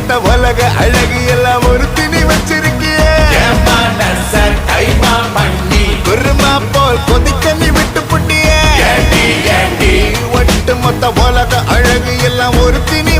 மொத்த உலக அழகு எல்லாம் ஒரு திணி வச்சிருக்கியே குருமா போல் கொதிக்க நீ விட்டு புட்டியே ஒட்டு மொத்த உலக அழகு எல்லாம் ஒரு திணி